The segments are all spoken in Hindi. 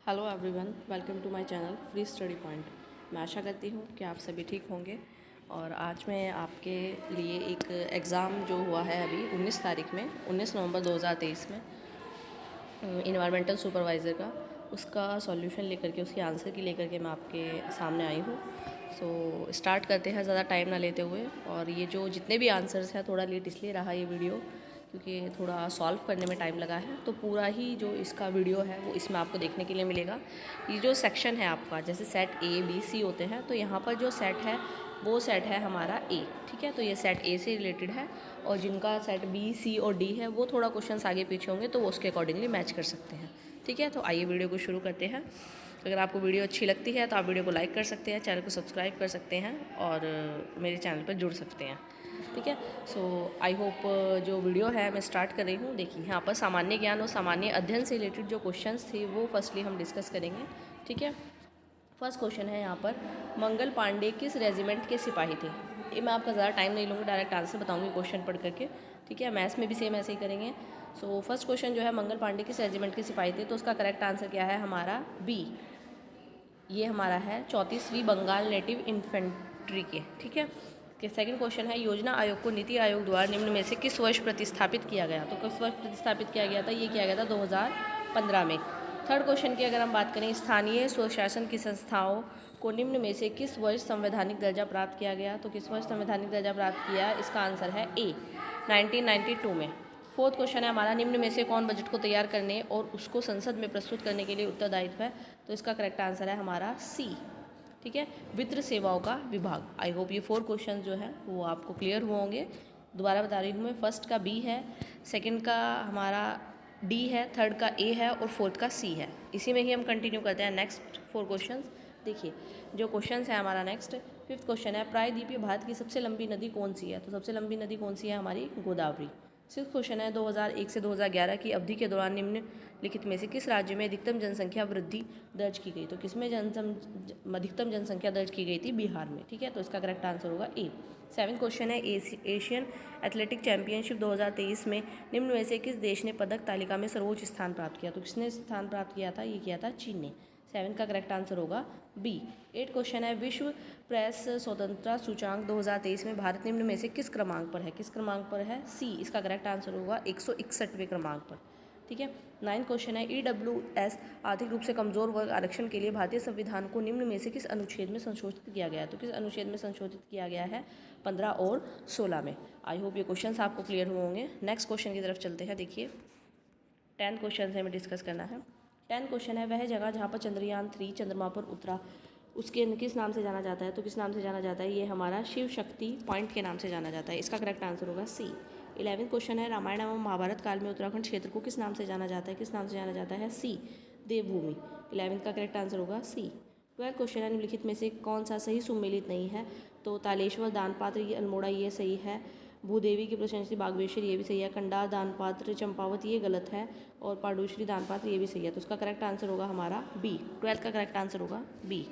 Hello everyone, welcome to my channel Free Study Point. मैं आशा करती हूँ कि आप सभी ठीक होंगे। और आज मैं आपके लिए एक एग्ज़ाम जो हुआ है अभी 19 तारीख में 19 नवंबर 2023 में इन्वायरमेंटल सुपरवाइज़र का उसका सॉल्यूशन लेकर के उसके आंसर की लेकर के मैं आपके सामने आई हूँ। सो स्टार्ट करते हैं ज़्यादा टाइम ना लेते हुए। और ये जो जितने भी आंसर्स हैं, थोड़ा लेट इसलिए रहा ये वीडियो क्योंकि थोड़ा सॉल्व करने में टाइम लगा है। तो पूरा ही जो इसका वीडियो है वो इसमें आपको देखने के लिए मिलेगा। ये जो सेक्शन है आपका, जैसे सेट ए बी सी होते हैं, तो यहाँ पर जो सेट है वो सेट है हमारा ए। ठीक है, तो ये सेट ए से रिलेटेड है। और जिनका सेट बी सी और डी है वो थोड़ा क्वेश्चंस आगे पीछे होंगे तो वो उसके अकॉर्डिंगली मैच कर सकते हैं। ठीक है, तो आइए वीडियो को शुरू करते हैं। अगर आपको वीडियो अच्छी लगती है तो आप वीडियो को लाइक कर सकते हैं, चैनल को सब्सक्राइब कर सकते हैं और मेरे चैनल पर जुड़ सकते हैं। ठीक है, सो आई होप जो वीडियो है मैं स्टार्ट कर रही हूँ। देखिए, यहाँ पर सामान्य ज्ञान और सामान्य अध्ययन से रिलेटेड जो क्वेश्चंस थे वो फर्स्टली हम डिस्कस करेंगे। ठीक है, फर्स्ट क्वेश्चन है यहाँ पर, मंगल पांडे किस रेजिमेंट के सिपाही थे? ये मैं आपका ज़्यादा टाइम नहीं लूँगी, डायरेक्ट आंसर बताऊँगी क्वेश्चन पढ़ करके। ठीक है, मैथ्स में भी सेम ऐसे ही करेंगे। सो फर्स्ट क्वेश्चन जो है, मंगल पांडे किस रेजिमेंट के सिपाही थे, तो उसका करेक्ट आंसर क्या है हमारा बी। ये हमारा है 34वीं बंगाल नेटिव इन्फेंट्री के। ठीक है, सेकंड क्वेश्चन है, योजना आयोग को नीति आयोग द्वारा निम्न में से किस वर्ष प्रतिस्थापित किया गया? तो किस वर्ष प्रतिस्थापित किया गया था? ये किया गया था 2015 में। थर्ड क्वेश्चन की अगर हम बात करें, स्थानीय स्वशासन की संस्थाओं को निम्न में से किस वर्ष संवैधानिक दर्जा प्राप्त किया गया? तो किस वर्ष संवैधानिक दर्जा प्राप्त किया? इसका आंसर है ए, 1992 में। फोर्थ क्वेश्चन है हमारा, निम्न में से कौन बजट को तैयार करने और उसको संसद में प्रस्तुत करने के लिए उत्तरदायित्व है? तो इसका करेक्ट आंसर है हमारा सी। ठीक है, वित्त सेवाओं का विभाग। आई होप ये 4 क्वेश्चन जो है वो आपको क्लियर हुए होंगे। दोबारा बता रही हूँ मैं, फर्स्ट का बी है, सेकंड का हमारा डी है, थर्ड का ए है और फोर्थ का सी है। इसी में ही हम कंटिन्यू करते हैं नेक्स्ट 4 क्वेश्चन। देखिए जो क्वेश्चन है हमारा नेक्स्ट, फिफ्थ क्वेश्चन है, प्रायद्वीपीय भारत की सबसे लंबी नदी कौन सी है? तो सबसे लंबी नदी कौन सी है? हमारी गोदावरी। सिक्स क्वेश्चन है, 2001 से 2011 की अवधि के दौरान निम्नलिखित में से किस राज्य में अधिकतम जनसंख्या वृद्धि दर्ज की गई? तो किसमें अधिकतम जनसंख्या दर्ज की गई थी? बिहार में। ठीक है, तो इसका करेक्ट आंसर होगा ए। सेवन क्वेश्चन है, एशियन एथलेटिक चैंपियनशिप 2023 में निम्न में से किस देश ने पदक तालिका में सर्वोच्च स्थान प्राप्त किया? तो किसने स्थान प्राप्त किया था? ये किया था चीन ने। 7 का करेक्ट आंसर होगा बी। 8 क्वेश्चन है, विश्व प्रेस स्वतंत्रता सूचांक 2023 में भारत निम्न में से किस क्रमांक पर है? किस क्रमांक पर है? सी। इसका करेक्ट आंसर होगा 161वें क्रमांक पर। ठीक है, 9 क्वेश्चन है, EWS आर्थिक रूप से कमजोर वर्ग आरक्षण के लिए भारतीय संविधान को निम्न में से किस अनुच्छेद में संशोधित किया गया है? तो किस अनुच्छेद में संशोधित किया गया है? 15 और 16 में। आई होप ये क्वेश्चन आपको क्लियर हुए होंगे। नेक्स्ट क्वेश्चन की तरफ चलते हैं। देखिए 10 क्वेश्चन हमें डिस्कस करना है। 10 क्वेश्चन है, वह जगह जहाँ पर चंद्रयान 3 चंद्रमा पर उतरा उसके किस नाम से जाना जाता है? तो किस नाम से जाना जाता है? ये हमारा शिव शक्ति पॉइंट के नाम से जाना जाता है। इसका करेक्ट आंसर होगा सी। 11 क्वेश्चन है, रामायण एवं महाभारत काल में उत्तराखंड क्षेत्र को किस नाम से जाना जाता है? किस नाम से जाना जाता है? सी, देवभूमि। 11 का करेक्ट आंसर होगा सी। 12 क्वेश्चन है, निम्नलिखित में से कौन सा सही सुमेलित नहीं है? तो तालेश्वर दानपात्र, ये अल्मोड़ा, ये सही है। भूदेवी की प्रशंसी बागेश्वर, ये भी सही है। कंडार दानपात्र चंपावत, ये गलत है। और पाडुश्री दानपात्र, ये भी सही है। तो उसका करेक्ट आंसर होगा हमारा बी। 12 का करेक्ट आंसर होगा बी।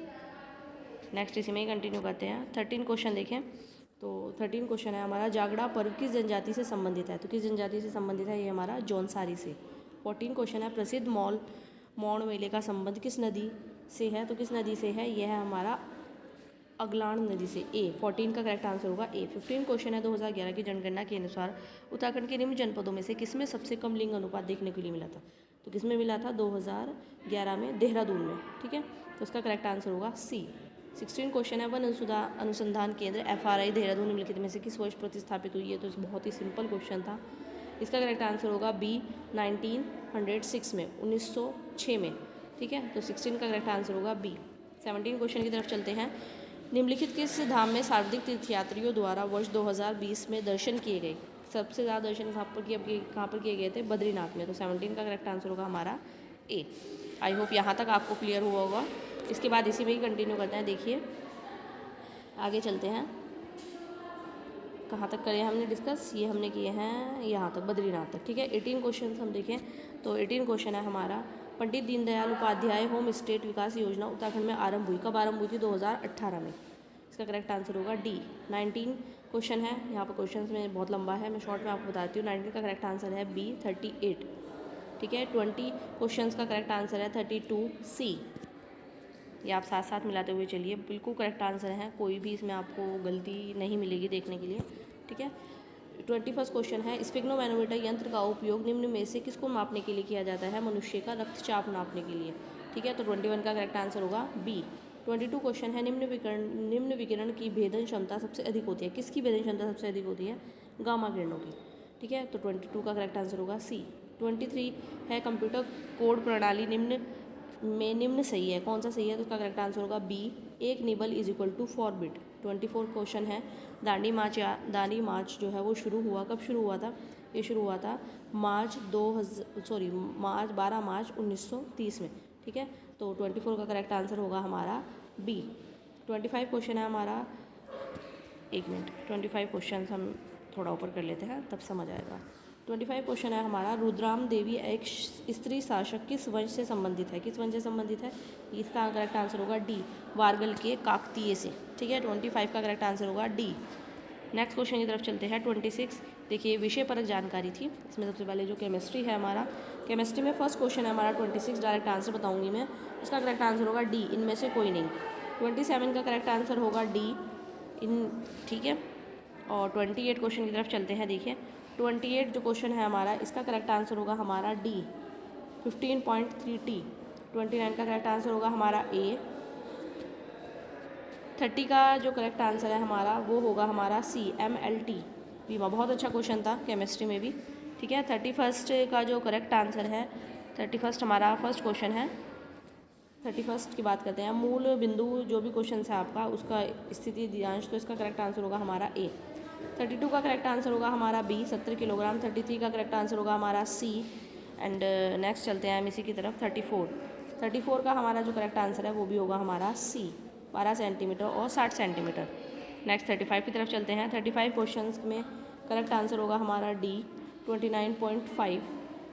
नेक्स्ट इसी में ही कंटिन्यू करते हैं। 13 क्वेश्चन देखें तो 13 क्वेश्चन है हमारा, जागड़ा पर्व किस जनजाति से संबंधित है? तो किस जनजाति से संबंधित है? ये हमारा जौनसारी से। 14 क्वेश्चन है, प्रसिद्ध मौन मेले का संबंध किस नदी से है? तो किस नदी से है? यह है हमारा अगलान नदी से। ए, 14 का करेक्ट आंसर होगा ए। 15 क्वेश्चन है, 2011 की जनगणना के अनुसार उत्तराखंड के निम्न जनपदों में से किसमें सबसे कम लिंग अनुपात देखने के लिए मिला था? तो किसमें मिला था? 2011 में देहरादून में। ठीक है, तो उसका करेक्ट आंसर होगा सी। 16 क्वेश्चन है, वन अनुसंधान केंद्र FRI देहरादून निम्नलिखित में से किस वर्ष प्रतिस्थापित हुई है? तो बहुत ही सिंपल क्वेश्चन था। इसका करेक्ट आंसर होगा बी, 1906 में, 1906 में। ठीक है, तो 16 का करेक्ट आंसर होगा बी। 17 क्वेश्चन की तरफ चलते हैं। निम्नलिखित किस धाम में सर्वाधिक तीर्थयात्रियों द्वारा वर्ष 2020 में दर्शन किए गए? सबसे ज़्यादा दर्शन कहाँ पर किए गए थे? बद्रीनाथ में। तो 17 का करेक्ट आंसर होगा हमारा ए। आई होप यहाँ तक आपको क्लियर हुआ होगा। इसके बाद इसी में ही कंटिन्यू करते हैं। देखिए आगे चलते हैं, कहाँ तक करें हमने डिस्कस? ये हमने किए हैं यहाँ तक, बद्रीनाथ तक। ठीक है, 18 क्वेश्चन हम देखें तो 18 क्वेश्शन है हमारा, पंडित दीनदयाल उपाध्याय होम स्टेट विकास योजना उत्तराखंड में आरंभ हुई। कब आरंभ हुई थी? 2018 में। इसका करेक्ट आंसर होगा डी। 19 क्वेश्चन है, यहाँ पर क्वेश्चन में बहुत लंबा है, मैं शॉर्ट में आपको बताती हूँ। 19 का करेक्ट आंसर है बी, 38। ठीक है। 20 क्वेश्चंस का करेक्ट आंसर है 32 सी। ये आप साथ साथ मिलाते हुए चलिए, बिल्कुल करेक्ट आंसर है, कोई भी इसमें आपको गलती नहीं मिलेगी देखने के लिए, ठीक है। 21 क्वेश्चन है, स्फिग्नोमैनोमीटर यंत्र का उपयोग निम्न में से किसको मापने के लिए किया जाता है? मनुष्य का रक्तचाप नापने के लिए, ठीक है। तो 21 का करेक्ट आंसर होगा बी। 22 क्वेश्चन है, निम्न विकिरण की भेदन क्षमता सबसे अधिक होती है? किसकी भेदन क्षमता सबसे अधिक होती है? गामा किरणों की, ठीक है। तो 22 का करेक्ट आंसर होगा सी। 23 है, कंप्यूटर कोड प्रणाली निम्न सही है, कौन सा सही है? तो उसका करेक्ट आंसर होगा बी, एक nibble is equal to 4 bit. 24 question है, दांडी मार्च जो है वो शुरू हुआ, कब शुरू हुआ था? ये शुरू हुआ था मार्च 12 मार्च 1930 में, ठीक है। तो 24 का करेक्ट आंसर होगा हमारा बी। 25 क्वेश्चन है हमारा, एक मिनट, 25 क्वेश्चन हम थोड़ा ऊपर कर लेते हैं तब समझ आएगा। 25 क्वेश्चन है हमारा, रुद्राम देवी एक स्त्री शासक किस वंश से संबंधित है? किस वंश से संबंधित है? इसका करेक्ट आंसर होगा डी, वारगल के काकतीय से, ठीक है। 25 का करेक्ट आंसर होगा डी। नेक्स्ट क्वेश्चन की तरफ चलते हैं। 26 देखिए, विषय परक जानकारी थी, इसमें सबसे पहले जो केमिस्ट्री है हमारा, केमिस्ट्री में फर्स्ट क्वेश्चन है हमारा 26, डायरेक्ट आंसर बताऊंगी मैं, इसका करेक्ट आंसर होगा डी, इनमें से कोई नहीं। 27 का करेक्ट आंसर होगा डी इन, ठीक है। और 28 क्वेश्चन की तरफ चलते हैं। देखिए 28 जो क्वेश्चन है हमारा, इसका करेक्ट आंसर होगा हमारा डी, 15.3T। 29 का करेक्ट आंसर होगा हमारा ए। 30 का जो करेक्ट आंसर है हमारा वो होगा हमारा सी, MLT बीमा। बहुत अच्छा क्वेश्चन था केमिस्ट्री में भी, ठीक है। 31 का जो करेक्ट आंसर है, 31 हमारा फर्स्ट क्वेश्चन है। 31 की बात करते हैं, मूल बिंदु जो भी क्वेश्चन है आपका, उसका स्थिति दियांश, तो इसका करेक्ट आंसर होगा हमारा ए। 32 का करेक्ट आंसर होगा हमारा बी, 70 किलोग्राम। 33 का करेक्ट आंसर होगा हमारा सी। एंड नेक्स्ट चलते हैं हम इसी की तरफ, 34 का हमारा जो करेक्ट आंसर है वो भी होगा हमारा सी, 12 सेंटीमीटर और 60 सेंटीमीटर। नेक्स्ट 35 की तरफ चलते हैं। 35 क्वेश्चन में करेक्ट आंसर होगा हमारा डी, 29.5।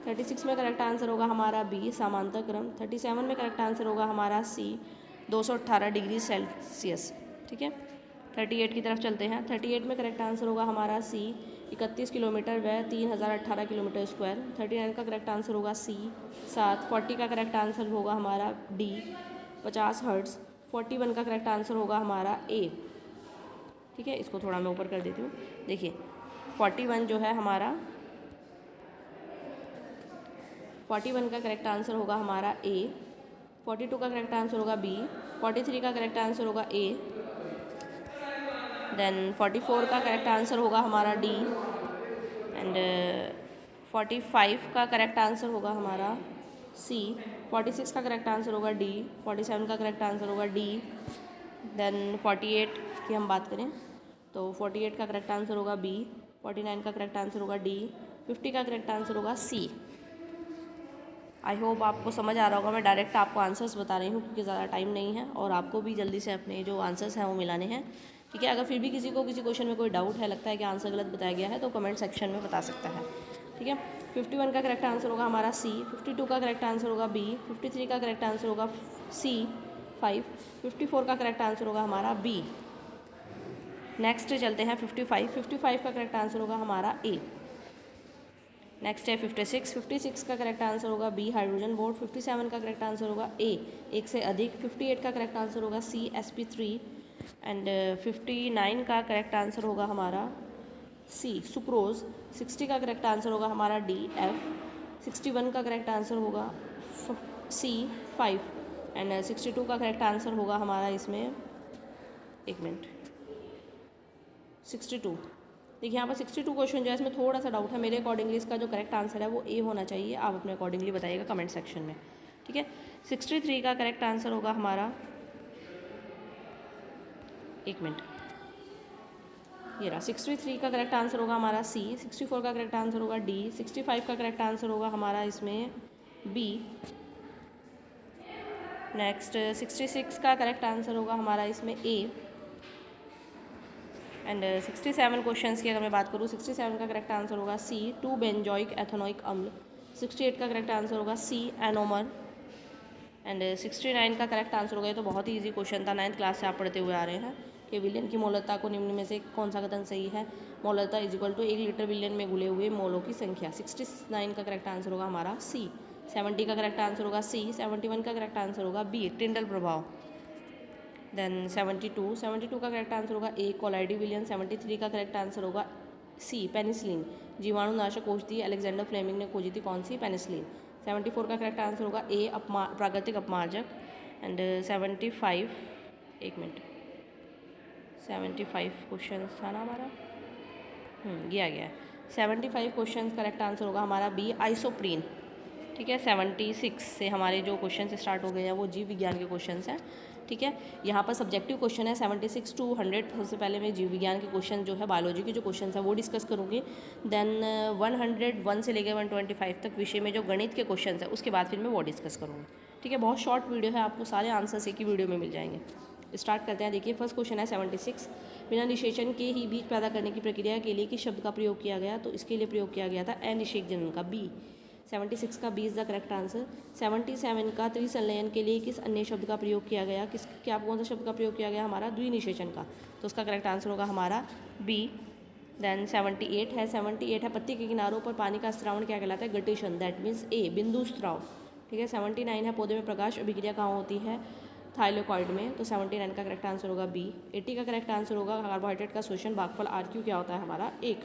36 में करेक्ट आंसर होगा हमारा बी, समांतर क्रम। 37 में करेक्ट आंसर होगा हमारा सी, 218 डिग्री सेल्सियस, ठीक है। 38 की तरफ चलते हैं। 38 में करेक्ट आंसर होगा हमारा सी, 31 किलोमीटर व 3018 किलोमीटर स्क्वायर। 39 का करेक्ट आंसर होगा सी, 7। 40 का करेक्ट आंसर होगा हमारा डी, 50 हर्ट्ज़। 41 का करेक्ट आंसर होगा हमारा ए, ठीक है। इसको थोड़ा मैं ऊपर कर देती हूँ। देखिए 41 जो है हमारा, 41 का करेक्ट आंसर होगा हमारा ए। 42 का करेक्ट आंसर होगा बी। 43 का करेक्ट आंसर होगा ए। देन 44 का करेक्ट आंसर होगा हमारा डी। एंड 45 का करेक्ट आंसर होगा हमारा सी। 46 का करेक्ट आंसर होगा डी। 47 का करेक्ट आंसर होगा डी। देन 48 की हम बात करें तो 48 का करेक्ट आंसर होगा बी। 49 का करेक्ट आंसर होगा डी। 50 का करेक्ट आंसर होगा सी। आई होप आपको समझ आ रहा होगा, मैं डायरेक्ट आपको आंसर्स बता रही हूँ क्योंकि ज़्यादा टाइम नहीं है और आपको भी जल्दी से अपने जो आंसर्स हैं वो मिलाने हैं, ठीक है। अगर फिर भी किसी क्वेश्चन में कोई डाउट है, लगता है कि आंसर गलत बताया गया है, तो कमेंट सेक्शन में बता सकता है, ठीक है। 51 का करेक्ट आंसर होगा हमारा सी। 52 का करेक्ट आंसर होगा बी। 53 का करेक्ट आंसर होगा सी, 5। 54 का करेक्ट आंसर होगा हमारा बी। नेक्स्ट चलते हैं 55 का करेक्ट आंसर होगा हमारा ए। नेक्स्ट है 56 का करेक्ट आंसर होगा बी, हाइड्रोजन बोर्ड। 57 का करेक्ट आंसर होगा ए, एक से अधिक। 58 का करेक्ट आंसर होगा सी, sp3। एंड 59 का करेक्ट आंसर होगा हमारा सी, सुक्रोज। 60 का करेक्ट आंसर होगा हमारा डी, एफ। 61 का करेक्ट आंसर होगा सी, 5। एंड 62 का करेक्ट आंसर होगा हमारा इसमें, एक मिनट, 62। देखिए यहाँ पर 62 क्वेश्चन जो है इसमें थोड़ा सा डाउट है, मेरे अकॉर्डिंगली इसका जो करेक्ट आंसर है वो ए होना चाहिए। आप अपने अकॉर्डिंगली बताइएगा कमेंट सेक्शन में, ठीक है। 63 का करेक्ट आंसर होगा हमारा, एक मिनट, ये रहा। 63 का करेक्ट आंसर होगा हमारा सी। 64 का करेक्ट आंसर होगा डी। 65 का करेक्ट आंसर होगा हमारा इसमें बी। नेक्स्ट 66 का करेक्ट आंसर होगा हमारा इसमें ए। एंड 67 क्वेश्चंस की अगर मैं बात करूँ, 67 का करेक्ट आंसर होगा सी, 2 बेंजोइक एथेनोइक अम्ल। 68 का करेक्ट आंसर होगा सी, एनोमर। एंड 69 का करेक्ट आंसर होगा, ये तो बहुत ही ईजी क्वेश्चन था, 9th क्लास से आप पढ़ते हुए आ रहे हैं, कि विलयन की मोलरता को निम्न में से कौन सा कथन सही है। मोलरता इज इक्वल टू 1 लीटर विलयन में घुले हुए मोलों की संख्या। 69 का करेक्ट आंसर होगा हमारा सी। 70 का करेक्ट आंसर होगा सी। 71 का करेक्ट आंसर होगा बी, टिंडल प्रभाव। देन 72 का करेक्ट आंसर होगा ए, कोलाइडी विलियन। 73 का करेक्ट आंसर होगा सी, पेनिसिलिन। जीवाणुनाशक औषधि अलेक्जेंडर फ्लेमिंग ने खोजी थी, कौन सी? पेनिसिलिन। 74 का करेक्ट आंसर होगा ए, प्राकृतिक अपमार्जक। एंड 75, एक मिनट, 75 क्वेश्चन था ना हमारा, ये आ गया है। 75 क्वेश्चन करेक्ट आंसर होगा हमारा बी, आइसोप्रीन। ठीक है, 76 से हमारे जो क्वेश्चन स्टार्ट हो गए हैं वो जीव विज्ञान के क्वेश्चन हैं। ठीक है, यहाँ पर सब्जेक्टिव क्वेश्चन है 76 to 100। सबसे पहले मैं जीव विज्ञान के क्वेश्चन जो है बायोलॉजी के जो क्वेश्चन है वो डिस्कस करूँगी। देन 101 से लेकर 125 तक विषय में जो गणित के क्वेश्चन है उसके बाद फिर मैं वो डिस्कस करूँगी। ठीक है, बहुत शॉर्ट वीडियो है, आपको सारे आंसर्स एक ही वीडियो में मिल जाएंगे। स्टार्ट करते हैं। देखिए, फर्स्ट क्वेश्चन है 76। बिना निषेचन के ही बीज पैदा करने की प्रक्रिया के लिए किस शब्द का प्रयोग किया गया? तो इसके लिए प्रयोग किया गया था अनिषेक जनन का, बी। 76 का B is the correct answer. 77 का त्रिसंलयन के लिए किस अन्य शब्द का प्रयोग किया गया? क्या कौन सा शब्द का प्रयोग किया गया? हमारा द्विनिषेचन का, तो उसका करेक्ट आंसर होगा हमारा बी। देन 78 है पत्ती के किनारों पर पानी का स्त्रावण क्या कहलाता है? गटेशन, दैट मीन्स ए, बिंदु स्त्राव। ठीक है, 79 है पौधे में प्रकाश अभिक्रिया कहाँ होती है? थाइलोकॉइड में, तो 79 का करेक्ट आंसर होगा बी। 80 का करेक्ट आंसर होगा कार्बोहाइड्रेट का शोषण भागफल RQ क्या होता है हमारा? 1,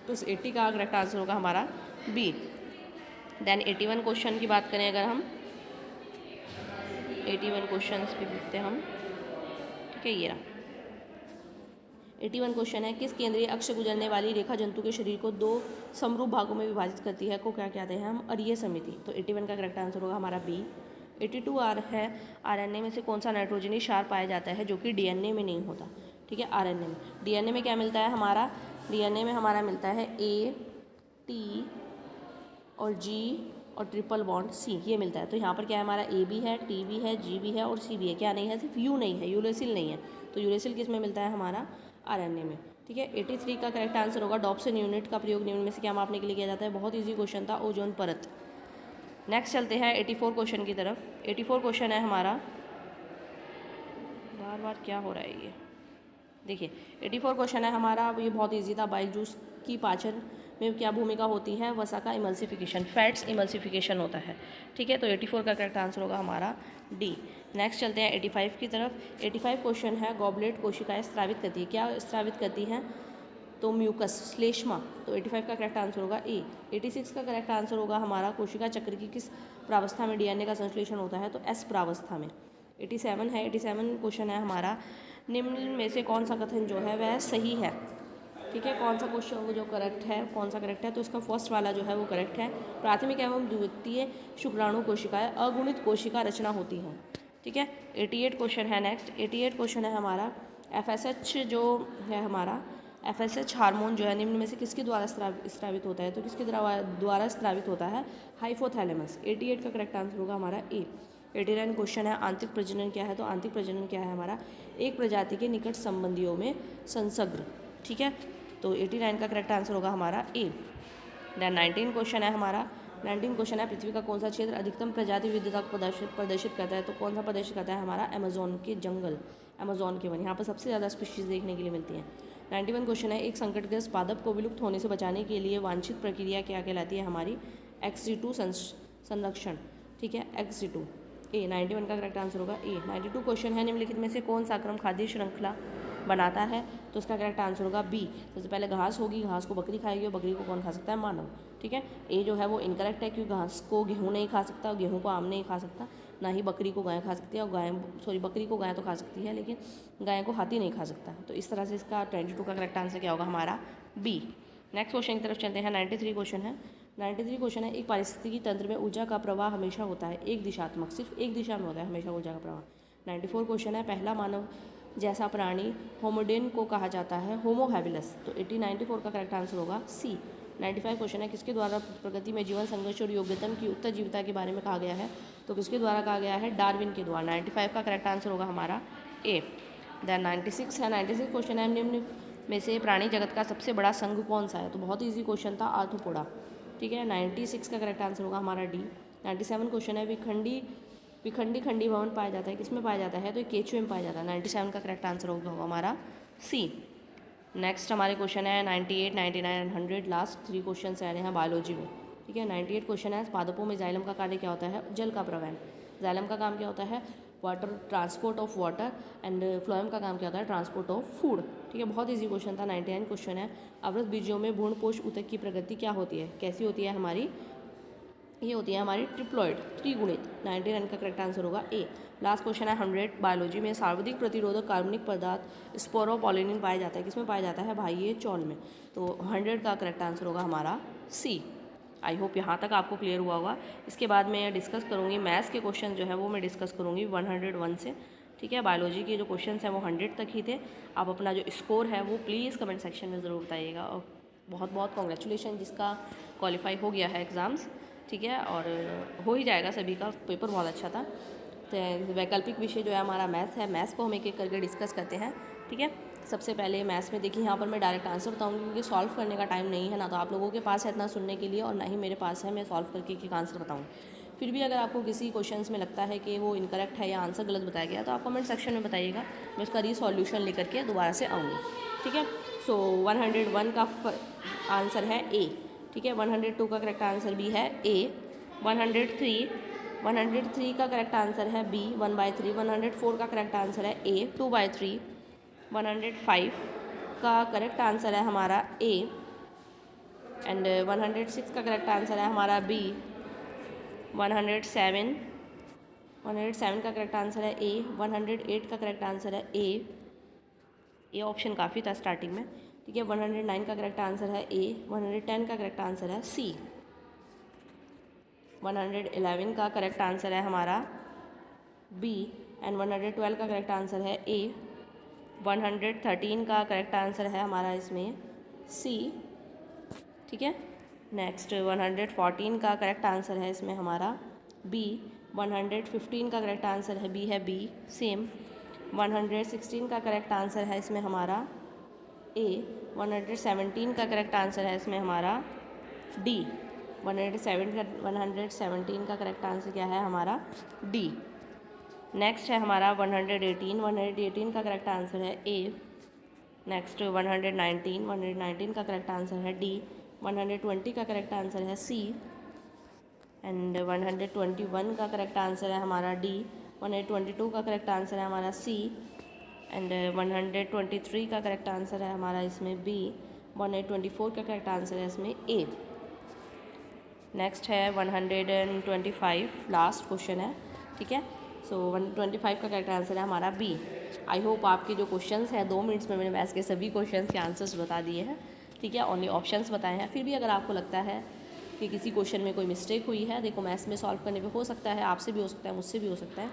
तो 80 का करेक्ट आंसर होगा हमारा बी। देन 81 क्वेश्चन की बात करें अगर हम, 81 क्वेश्चन पे देखते हैं हम। ठीक है, ये रहा 81 क्वेश्चन है, किस केंद्रीय अक्ष से गुजरने वाली रेखा जंतु के शरीर को 2 समरूप भागों में विभाजित करती है? को क्या कहते हैं हम? अरीय समिति, तो 81 का करेक्ट आंसर होगा हमारा बी। 82 है RNA में से कौन सा नाइट्रोजनी क्षार पाया जाता है जो कि DNA में नहीं होता? ठीक है, RNA में, DNA में क्या मिलता है हमारा? DNA में हमारा मिलता है A, T और G और ट्रिपल बॉन्ड C, ये मिलता है। तो यहाँ पर क्या है हमारा? A भी है, T भी है, G भी है और C भी है। क्या नहीं है? सिर्फ U नहीं है, यूरेसिल नहीं है। तो यूरेसिल किस में मिलता है हमारा? RNA में। ठीक है, 83 का करेक्ट आंसर होगा डॉप्सन यूनिट का प्रयोग निम्न में से क्या मापने के लिए किया जाता है? बहुत ईजी क्वेश्चन था, ओजोन परत। नेक्स्ट चलते हैं 84 क्वेश्चन की तरफ। 84 क्वेश्चन है हमारा, बार बार क्या हो रहा है ये, देखिए 84 क्वेश्चन है हमारा, ये बहुत इजी था। बाइल जूस की पाचन में क्या भूमिका होती है? वसा का इमल्सिफिकेशन, फैट्स इमल्सिफिकेशन होता है। ठीक है, तो 84 का करेक्ट आंसर होगा हमारा डी। नेक्स्ट चलते हैं 85 की तरफ। 85 क्वेश्चन है, गॉबलेट कोशिकाएं स्रावित करती है, क्या स्रावित करती हैं? तो म्यूकस, श्लेष्मा, तो 85 का करेक्ट आंसर होगा ए। 86 का करेक्ट आंसर होगा हमारा, कोशिका चक्र की किस प्रावस्था में DNA का संश्लेषण होता है? तो एस प्रावस्था में। 87 है, 87 क्वेश्चन है हमारा, निम्न में से कौन सा कथन जो है वह सही है? ठीक है, कौन सा क्वेश्चन जो करेक्ट है, कौन सा करेक्ट है? तो इसका फर्स्ट वाला जो है वो करेक्ट है। प्राथमिक एवं द्वितीय शुक्राणु कोशिकाएं अगुणित कोशिका रचना होती हैं। ठीक है, 88 क्वेश्चन है नेक्स्ट। 88 क्वेश्चन है हमारा, FSH जो है हमारा, FSH हार्मोन जो है निम्न में से किसके द्वारा स्रावित होता है? तो किसके द्वारा स्रावित होता है? हाइपोथैलेमस। 88 का करेक्ट आंसर होगा हमारा ए। 89 क्वेश्चन है, आंतरिक प्रजनन क्या है? तो आंतरिक प्रजनन क्या है हमारा? एक प्रजाति के निकट संबंधियों में संसर्ग। ठीक है, तो 89 का करेक्ट आंसर होगा हमारा ए। देन 19 क्वेश्चन है हमारा, 19 क्वेश्चन है, पृथ्वी का कौन सा क्षेत्र अधिकतम प्रजाति विविधता को प्रदर्शित करता है? तो कौन सा प्रदर्शित करता है हमारा? अमेजोन के जंगल, अमेजोन के वन, यहाँ पर सबसे ज़्यादा स्पीशीज़ देखने के लिए मिलती हैं। 91 क्वेश्चन है, एक संकटग्रस्त पादप को विलुप्त होने से बचाने के लिए वांछित प्रक्रिया क्या कहलाती है हमारी? XG2 संरक्षण। ठीक है, XG2 ए। 91 का करेक्ट आंसर होगा ए। 92 क्वेश्चन है, निम्नलिखित में से कौन सा क्रम खाद्य श्रृंखला बनाता है? तो उसका करेक्ट आंसर होगा बी। सबसे पहले घास होगी, घास को बकरी खाएगी और बकरी को कौन खा सकता है? मानव। ठीक है, ए जो है वो इनकरेक्ट है, क्योंकि घास को गेहूँ नहीं खा सकता, गेहूँ को आम नहीं खा सकता, ना ही बकरी को गाय खा सकती है, और बकरी को गाय तो खा सकती है लेकिन गाय को हाथी नहीं खा सकता। तो इस तरह से इसका 22 का करेक्ट आंसर क्या होगा हमारा? बी। नेक्स्ट क्वेश्चन की तरफ चलते हैं। 93 क्वेश्चन है। 93 क्वेश्चन है, एक पारिस्थितिकी तंत्र में ऊर्जा का प्रवाह हमेशा होता है एक दिशात्मक, सिर्फ एक दिशा में होता है हमेशा ऊर्जा का प्रवाह। 94 क्वेश्चन है, पहला मानव जैसा प्राणी होमोडेन को कहा जाता है? होमो हैबिलस। तो 94 का करेक्ट आंसर होगा सी। 95 क्वेश्चन है, किसके द्वारा प्रकृति में जीवन संघर्ष और योग्यतम की उत्तरजीविता के बारे में कहा गया है? तो किसके द्वारा कहा गया है? डार्विन के द्वारा। 95 का करेक्ट आंसर होगा हमारा ए। देन 96 है, 96 क्वेश्चन है, निम्न में से प्राणी जगत का सबसे बड़ा संघ कौन सा है? तो बहुत ईजी क्वेश्चन था, आर्थ्रोपोडा। ठीक है, 96 का करेक्ट आंसर होगा हमारा डी। 97 क्वेश्चन है, विखंडी विखंडी खंडी भवन पाया जाता है, किसमें पाया जाता है? तो केचुए में पाया जाता है। 97 का करेक्ट आंसर होगा हमारा सी। नेक्स्ट हमारे क्वेश्चन है 98, 99 एंड 100। लास्ट 3 क्वेश्चन आ रहे हैं बायोलॉजी में, ठीक है। 98 क्वेश्चन है, पादपों में जाइलम का कार्य क्या होता है? जल का प्रवहन। जाइलम का काम क्या होता है? Water, transport of water. And phloem का काम क्या होता है? ट्रांसपोर्ट ऑफ फूड, ठीक है। बहुत ईजी क्वेश्चन था। 99 क्वेश्चन है, अवृत बीजों में भ्रूणपोष ऊतक की प्रगति क्या होती है? कैसी होती है हमारी? ये होती है हमारी ट्रिप्लॉइड, त्रिगुणित। 99 का करेक्ट आंसर होगा ए। लास्ट क्वेश्चन है 100 बायोलॉजी में, सर्वाधिक प्रतिरोधक कार्बनिक पदार्थ स्पोरोपोलिनिन पाया जाता है, किसमें पाया जाता है? भाई ये चौल में। तो 100 का करेक्ट आंसर होगा हमारा सी। आई होप यहाँ तक आपको क्लियर हुआ होगा। इसके बाद मैं डिस्कस करूँगी मैथ्स के क्वेश्चन जो है वो मैं डिस्कस करूँगी 101 से, ठीक है। बायोलॉजी के जो क्वेश्चन हैं वो 100 तक ही थे। आप अपना जो स्कोर है वो प्लीज़ कमेंट सेक्शन में ज़रूर बताइएगा। और बहुत बहुत कॉन्ग्रेचुलेशन जिसका क्वालिफाई हो गया है एग्ज़ाम्स, ठीक है। और हो ही जाएगा सभी का, पेपर बहुत अच्छा था। तो वैकल्पिक विषय जो है हमारा मैथ्स है, मैथ्स को हम एक एक करके डिस्कस करते हैं, ठीक है। सबसे पहले मैथ्स में देखिए यहाँ पर मैं डायरेक्ट आंसर बताऊंगी क्योंकि सॉल्व करने का टाइम नहीं है ना, तो आप लोगों के पास है इतना सुनने के लिए और ना ही मेरे पास है मैं सॉल्व करके एक आंसर बताऊँ। फिर भी अगर आपको किसी क्वेश्चंस में लगता है कि वो इनकरेक्ट है या आंसर गलत बताया गया तो आप कमेंट सेक्शन में बताइएगा, मैं उसका रीसॉल्यूशन लेकर के दोबारा से आऊँगी, ठीक है। सो 101 का आंसर है ए, ठीक है। 102 का करेक्ट आंसर भी है ए। 103 का करेक्ट आंसर है बी, 1/3। 104 का करेक्ट आंसर है ए, 2/3। 105 का करेक्ट आंसर है हमारा ए। एंड 106 का करेक्ट आंसर है हमारा बी। 107 का करेक्ट आंसर है ए। 108 का करेक्ट आंसर है ए। ऑप्शन काफ़ी था स्टार्टिंग में, ठीक है। 109 का करेक्ट आंसर है ए। 110 का करेक्ट आंसर है सी। 111 का करेक्ट आंसर है हमारा बी। एंड 112 का करेक्ट आंसर है ए। 113 का करेक्ट आंसर है हमारा इसमें सी, ठीक है। नेक्स्ट 114 का करेक्ट आंसर है इसमें हमारा बी। 115 का करेक्ट आंसर है बी सेम। 116 का करेक्ट आंसर है इसमें हमारा ए। 117 का करेक्ट आंसर है इसमें हमारा डी। 117 का करेक्ट आंसर क्या है हमारा? डी। नेक्स्ट है हमारा 118 का करेक्ट आंसर है ए। नेक्स्ट 119 का करेक्ट आंसर है डी। 120 का करेक्ट आंसर है सी। एंड 121 का करेक्ट आंसर है हमारा डी। 122 का करेक्ट आंसर है हमारा सी। एंड 123 का करेक्ट आंसर है हमारा इसमें बी। 124 का करेक्ट आंसर है इसमें ए। नेक्स्ट है 125, लास्ट क्वेश्चन है, ठीक है। सो 125 का करेक्ट आंसर है हमारा बी। आई होप आपके जो क्वेश्चंस हैं 2 मिनट्स में मैंने मैथ्स के सभी क्वेश्चंस के आंसर्स बता दिए हैं, ठीक है। ओनली ऑप्शंस बताए हैं। फिर भी अगर आपको लगता है कि किसी क्वेश्चन में कोई मिस्टेक हुई है, देखो मैथ्स में सॉल्व करने पे हो सकता है आपसे भी हो सकता है, मुझसे भी हो सकता है,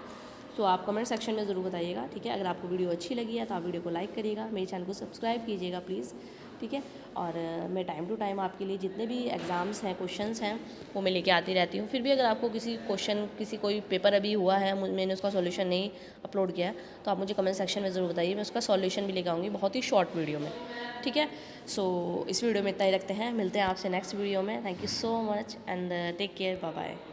तो आप कमेंट सेक्शन में ज़रूर बताइएगा, ठीक है। अगर आपको वीडियो अच्छी लगी है तो आप वीडियो को लाइक करिएगा, मेरे चैनल को सब्सक्राइब कीजिएगा प्लीज़, ठीक है। और मैं टाइम टू टाइम आपके लिए जितने भी एग्ज़ाम्स हैं, क्वेश्चंस हैं, वो मैं लेके आती रहती हूँ। फिर भी अगर आपको किसी कोई पेपर अभी हुआ है, मैंने उसका सॉल्यूशन नहीं अपलोड किया है, तो आप मुझे कमेंट सेक्शन में ज़रूर बताइए, मैं उसका सॉल्यूशन भी लेके आऊँगी बहुत ही शॉर्ट वीडियो में, ठीक है। सो इस वीडियो में इतना ही रखते हैं, मिलते हैं आपसे नेक्स्ट वीडियो में। Thank you so much and take care, bye bye.